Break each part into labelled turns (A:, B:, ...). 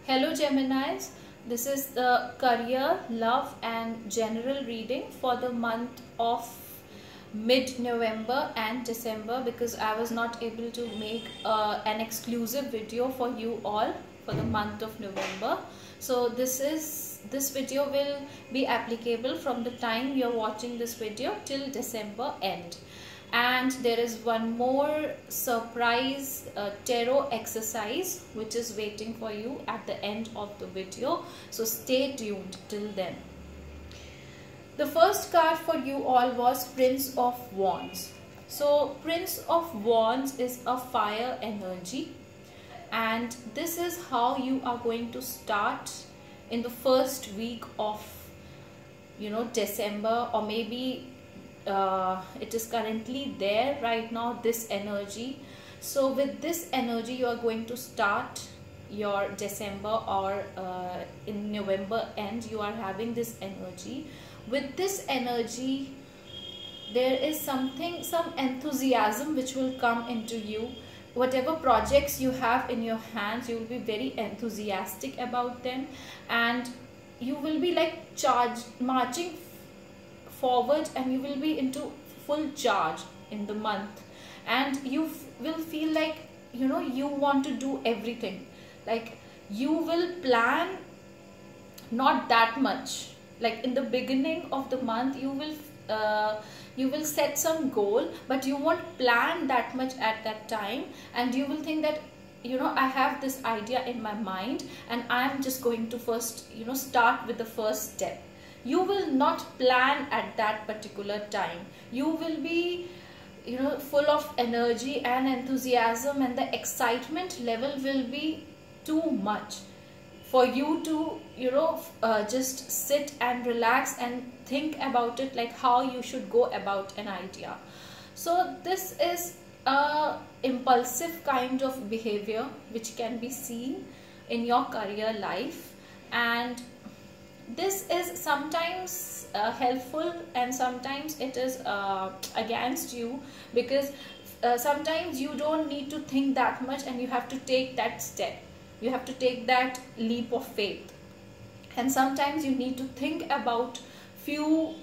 A: Hello Geminis, this is the career, love and general reading for the month of mid-November and December, because I was not able to make an exclusive video for you all for the month of November. So this video will be applicable from the time you are watching this video till December end. And there is one more surprise tarot exercise which is waiting for you at the end of the video, so stay tuned till then. The first card for you all was Prince of Wands. So Prince of Wands is a fire energy, and this is how you are going to start in the first week of December, or maybe it is currently there right now, this energy. So with this energy you are going to start your December, or in November end you are having this energy. With this energy there is some enthusiasm which will come into you. Whatever projects you have in your hands, you will be very enthusiastic about them, and you will be like marching forward, and you will be into full charge in the month, and you will feel like you want to do everything. Like you will plan not that much, like in the beginning of the month you will set some goal, but you won't plan that much at that time, and you will think that I have this idea in my mind and I'm just going to first start with the first step. You will not plan at that particular time. You will be full of energy and enthusiasm, and the excitement level will be too much for you to just sit and relax and think about it, like how you should go about an idea. So this is a impulsive kind of behavior which can be seen in your career life, and this is sometimes helpful and sometimes it is against you, because sometimes you don't need to think that much and you have to take that step. You have to take that leap of faith, and sometimes you need to think about few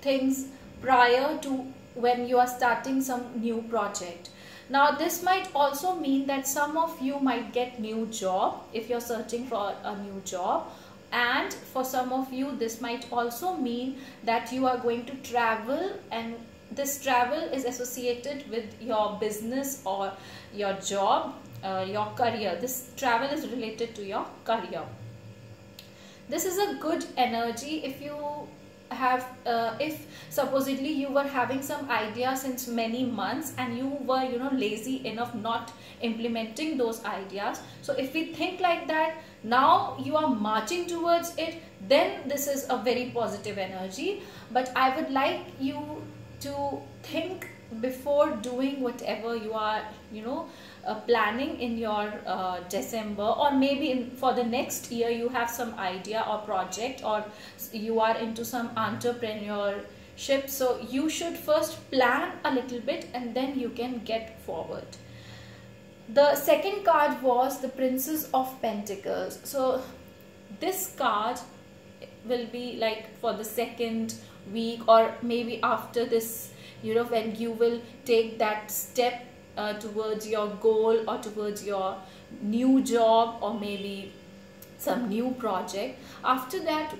A: things prior to when you are starting some new project. Now this might also mean that some of you might get new job if you're searching for a new job, and for some of you this might also mean that you are going to travel, and this travel is associated with your business or your job, your career. This travel is related to your career. This is a good energy if you have if supposedly you were having some idea since many months and you were lazy enough not implementing those ideas. So if we think like that, now you are marching towards it, then this is a very positive energy. But I would like you to think before doing whatever you are planning in your December, or maybe for the next year you have some idea or project, or you are into some entrepreneurship. So you should first plan a little bit and then you can get forward. The second card was the Princess of Pentacles. So this card will be like for the second week, or maybe after this, when you will take that step towards your goal or towards your new job or maybe some new project. After that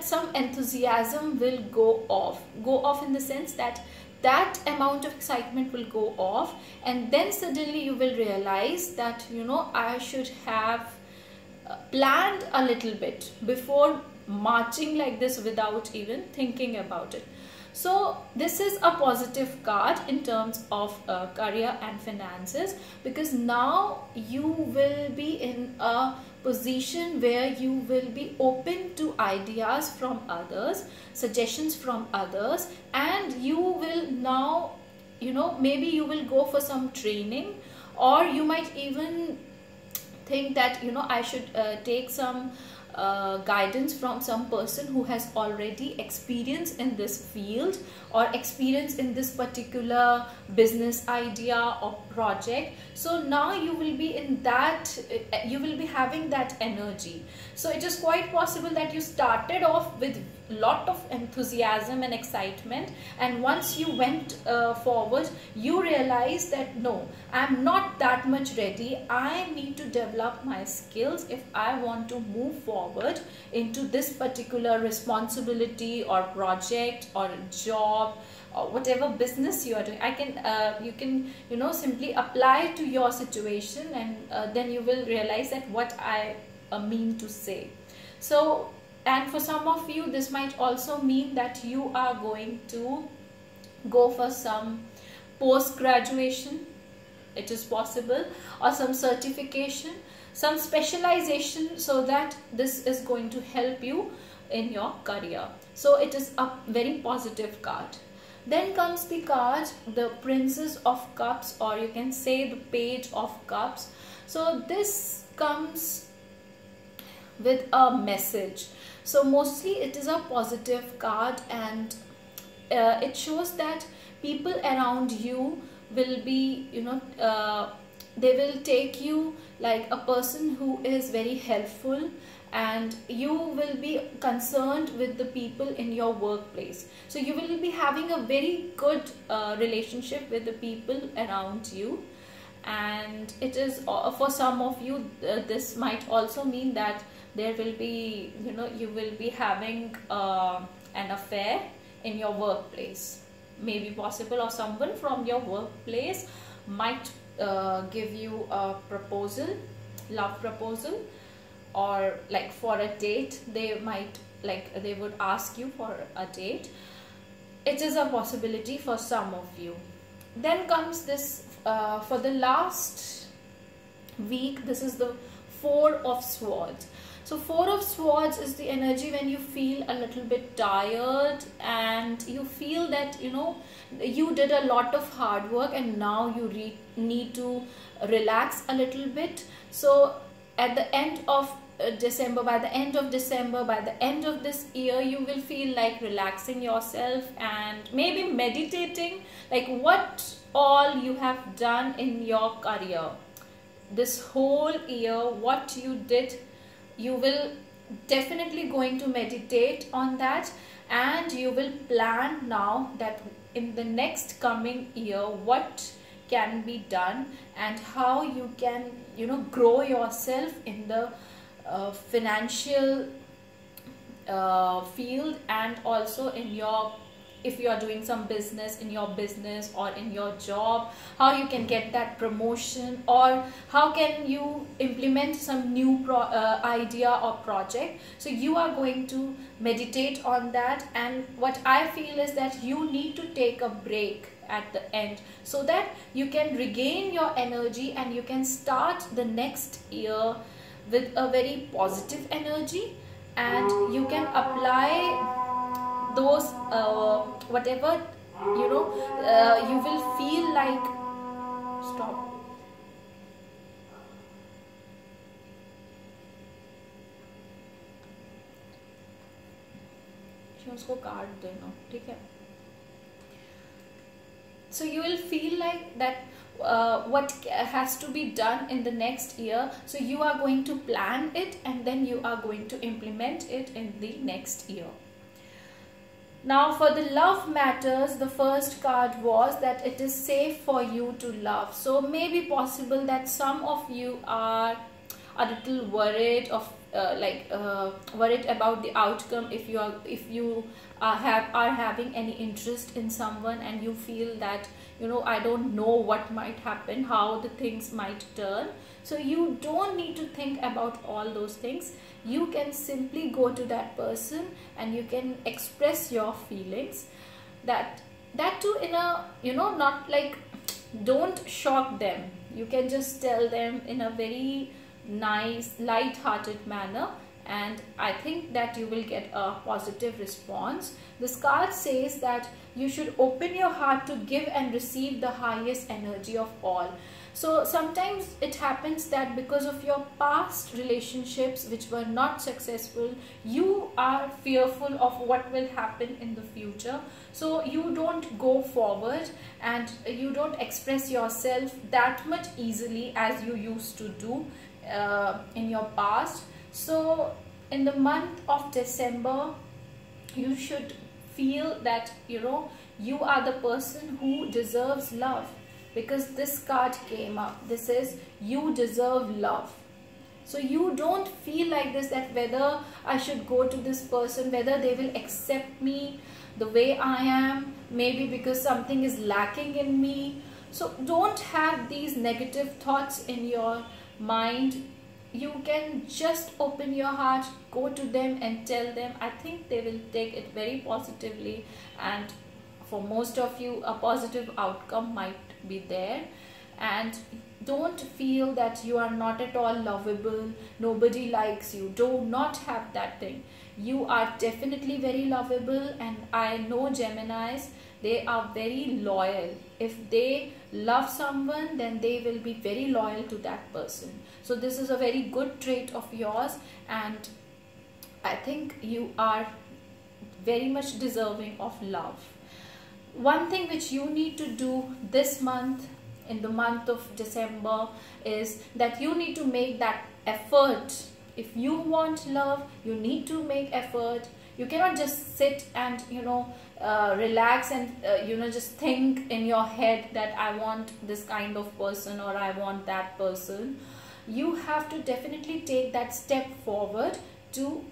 A: some enthusiasm will go off in the sense that amount of excitement will go off, and then suddenly you will realize that I should have planned a little bit before marching like this without even thinking about it. So this is a positive card in terms of career and finances, because now you will be in a position where you will be open to ideas from others, suggestions from others, and you will now maybe you will go for some training, or you might even think that I should take some guidance from some person who has already experience in this field or experience in this particular business idea or project. So now you will be in that, you will be having that energy. So it is quite possible that you started off with lot of enthusiasm and excitement, and once you went forward, you realize that no, I'm not that much ready. I need to develop my skills if I want to move forward into this particular responsibility or project or job or whatever business you are doing. You can simply apply to your situation, and then you will realize that what I mean to say. So, and for some of you, this might also mean that you are going to go for some post-graduation, it is possible, or some certification, some specialization, so that this is going to help you in your career. So it is a very positive card. Then comes the card, the Princess of Cups, or you can say the Page of Cups. So this comes with a message. So mostly it is a positive card, and it shows that people around you will be, they will take you like a person who is very helpful, and you will be concerned with the people in your workplace. So you will be having a very good relationship with the people around you. And it is, for some of you, this might also mean that there will be, you will be having an affair in your workplace, maybe possible, or someone from your workplace might give you a proposal, love proposal, or like for a date. They might, like, they would ask you for a date. It is a possibility for some of you. Then comes this, for the last week, this is the Four of Swords. So Four of Swords is the energy when you feel a little bit tired, and you feel that you did a lot of hard work and now you need to relax a little bit. So at the end of December, by the end of December, by the end of this year, you will feel like relaxing yourself and maybe meditating, like what all you have done in your career this whole year, what you did. You will definitely going to meditate on that, and you will plan now that in the next coming year what can be done and how you can grow yourself in the financial field, and also in your, if you are doing some business, in your business or in your job, how you can get that promotion, or how can you implement some new idea or project. So you are going to meditate on that, and what I feel is that you need to take a break at the end so that you can regain your energy and you can start the next year with a very positive energy, and you can apply those whatever you will feel like. Stop. उसको काट देना, ठीक है. So you will feel like that what has to be done in the next year. So you are going to plan it, and then you are going to implement it in the next year. Now for the love matters, the first card was that it is safe for you to love. So maybe possible that some of you are a little worried of worried about the outcome. If you are having any interest in someone, and you feel that I don't know what might happen, how the things might turn. So you don't need to think about all those things. You can simply go to that person and you can express your feelings. That too in a not like, don't shock them. You can just tell them in a very nice, light-hearted manner, and I think that you will get a positive response. This card says that you should open your heart to give and receive the highest energy of all. So sometimes it happens that because of your past relationships which were not successful, you are fearful of what will happen in the future. So you don't go forward and you don't express yourself that much easily as you used to do in your past. So in the month of December, you should feel that you are the person who deserves love, because this card came up. This is, you deserve love. So you don't feel like this, that whether I should go to this person, whether they will accept me the way I am, maybe because something is lacking in me. So don't have these negative thoughts in your mind. You can just open your heart, go to them and tell them. I think they will take it very positively, and for most of you a positive outcome might be there. And don't feel that you are not at all lovable, nobody likes you. Do not have that thing. You are definitely very lovable, and I know Geminis, they are very loyal. If they love someone, then they will be very loyal to that person. So this is a very good trait of yours, and I think you are very much deserving of love. One thing which you need to do this month, in the month of December, is that you need to make that effort. If you want love, you need to make effort. You cannot just sit and relax and just think in your head that I want this kind of person or I want that person. You have to definitely take that step forward to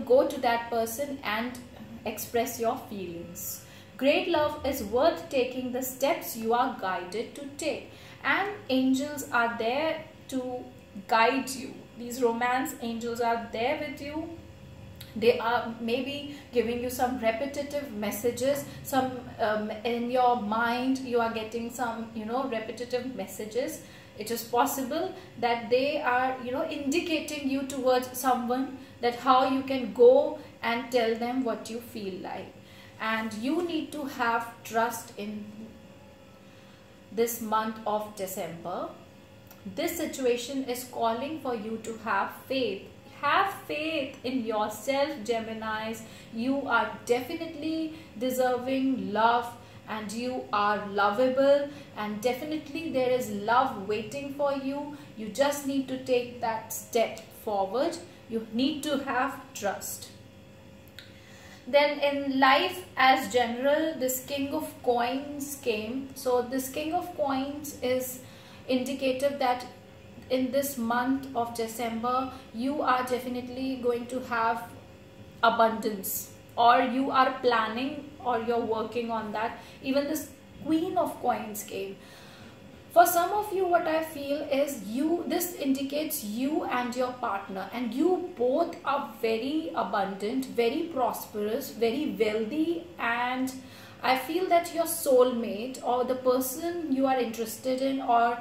A: go to that person and express your feelings. Great love is worth taking the steps you are guided to take, and angels are there to guide you. These romance angels are there with you. They are maybe giving you some repetitive messages, some in your mind you are getting some repetitive messages. It is possible that they are indicating you towards someone, that how you can go and tell them what you feel like. And you need to have trust in this month of December. This situation is calling for you to have faith. Have faith in yourself, Geminis. You are definitely deserving love, and you are lovable, and definitely there is love waiting for you. You just need to take that step forward. You need to have trust. Then in life as general, this King of Coins came. So this King of Coins is indicative that in this month of December, you are definitely going to have abundance, or you are planning, or you're working on that. Even this Queen of Coins came. For some of you, what I feel is this indicates you and your partner, and you both are very abundant, very prosperous, very wealthy, and I feel that your soulmate, or the person you are interested in, or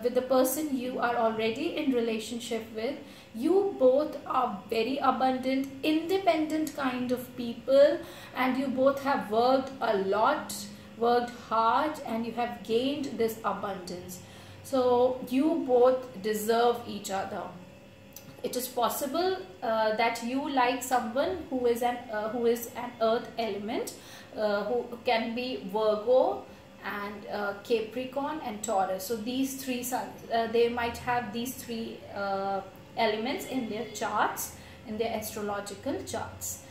A: with the person you are already in relationship with, you both are very abundant, independent kind of people, and you both have worked a lot, worked hard, and you have gained this abundance. So you both deserve each other. It is possible that you like someone who is an earth element, who can be Virgo and Capricorn and Taurus. So these three suns, they might have these three elements in their charts, in their astrological charts.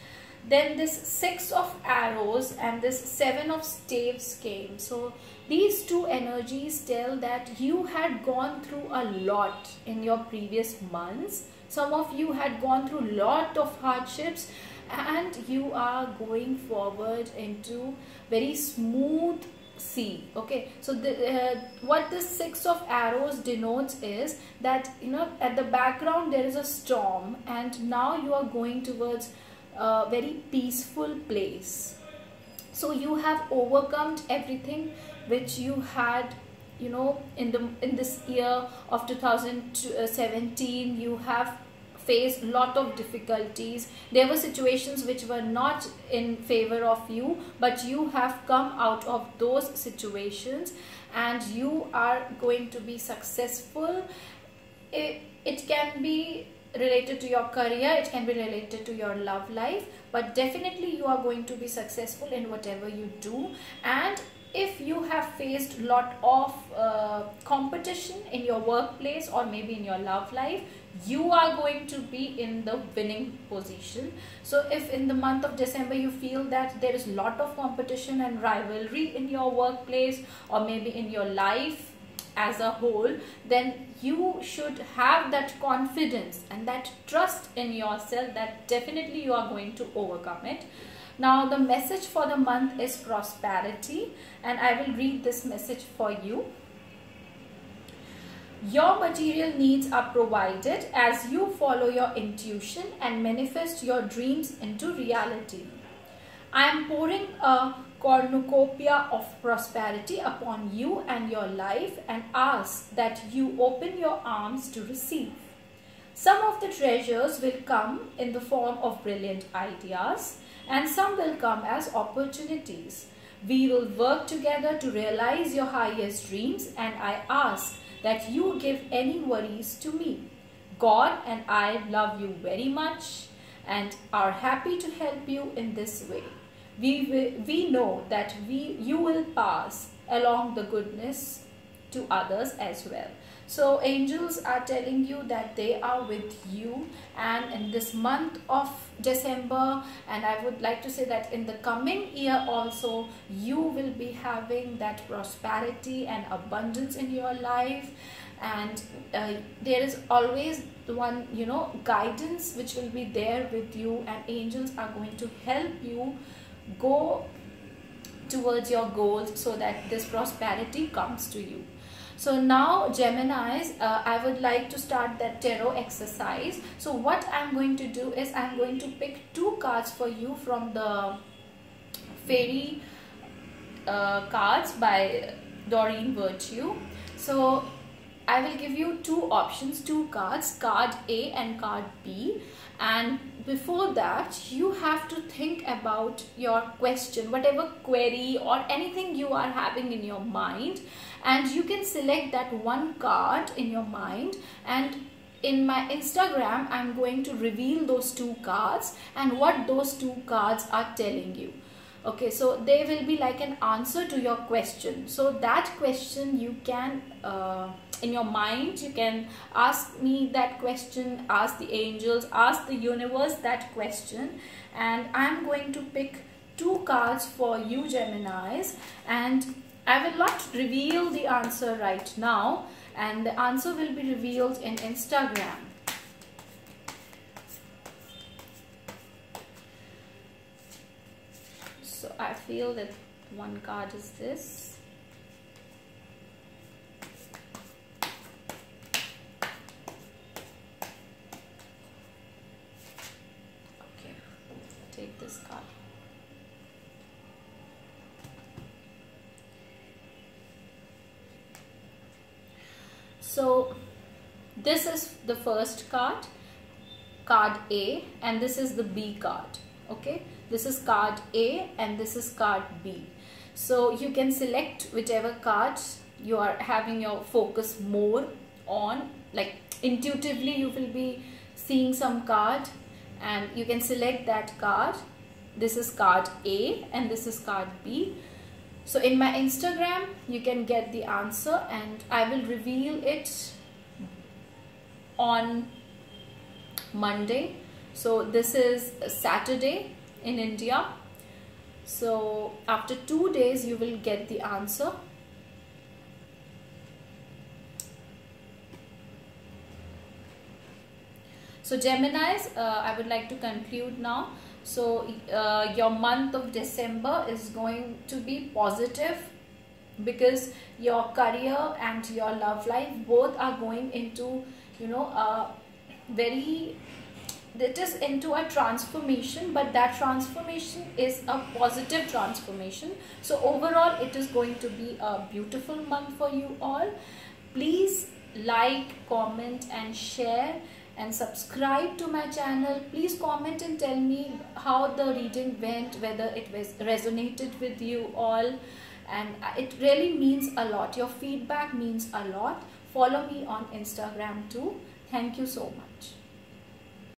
A: Then this Six of Arrows and this Seven of Staves came. So these two energies tell that you had gone through a lot in your previous months. Some of you had gone through a lot of hardships, and you are going forward into very smooth sea. Okay, so what this Six of Arrows denotes is that at the background there is a storm, and now you are going towards a very peaceful place. So you have overcome everything which you had in this year of 2017. You have faced a lot of difficulties. There were situations which were not in favor of you, but you have come out of those situations and you are going to be successful. It can be related to your career, it can be related to your love life, but definitely you are going to be successful in whatever you do. And if you have faced a lot of competition in your workplace or maybe in your love life, you are going to be in the winning position. So if in the month of December you feel that there is a lot of competition and rivalry in your workplace or maybe in your life as a whole, then you should have that confidence and that trust in yourself that definitely you are going to overcome it. Now the message for the month is prosperity, and I will read this message for you. Your material needs are provided as you follow your intuition and manifest your dreams into reality. I am pouring a cornucopia of prosperity upon you and your life and ask that you open your arms to receive. Some of the treasures will come in the form of brilliant ideas, and some will come as opportunities. We will work together to realize your highest dreams, and I ask that you give any worries to me. God and I love you very much and are happy to help you in this way. We know that you will pass along the goodness to others as well. So angels are telling you that they are with you, and in this month of December, and I would like to say that in the coming year also, you will be having that prosperity and abundance in your life. And there is always one, guidance which will be there with you, and angels are going to help you go towards your goals so that this prosperity comes to you. So now Geminis, I would like to start that tarot exercise. So what I'm going to do is I'm going to pick 2 cards for you from the Fairy cards by Doreen Virtue. So I will give you 2 options, 2 cards, card A and card B. And before that, you have to think about your question, whatever query or anything you are having in your mind, and you can select that 1 card in your mind, and in my Instagram I'm going to reveal those 2 cards and what those 2 cards are telling you. Okay, so they will be like an answer to your question. So that question you can in your mind, you can ask me that question, ask the angels, ask the universe that question, and I'm going to pick 2 cards for you Geminis, and I will not reveal the answer right now, and the answer will be revealed in Instagram. So I feel that 1 card is this. Okay, take this card. So this is the first card, card A, and this is the B card. Okay, this is card A and this is card B. So you can select whichever card you are having your focus more on, like intuitively you will be seeing some card and you can select that card. This is card A and this is card B. So in my Instagram you can get the answer, and I will reveal it on Monday. So this is Saturday in India. So after 2 days you will get the answer. So Geminis, I would like to conclude now. So your month of December is going to be positive because your career and your love life both are going into, it is into a transformation, but that transformation is a positive transformation. So overall it is going to be a beautiful month for you all. Please like, comment and share, and subscribe to my channel. Please comment and tell me how the reading went, whether it was resonated with you all, and it really means a lot. Your feedback means a lot. Follow me on Instagram too. Thank you so much.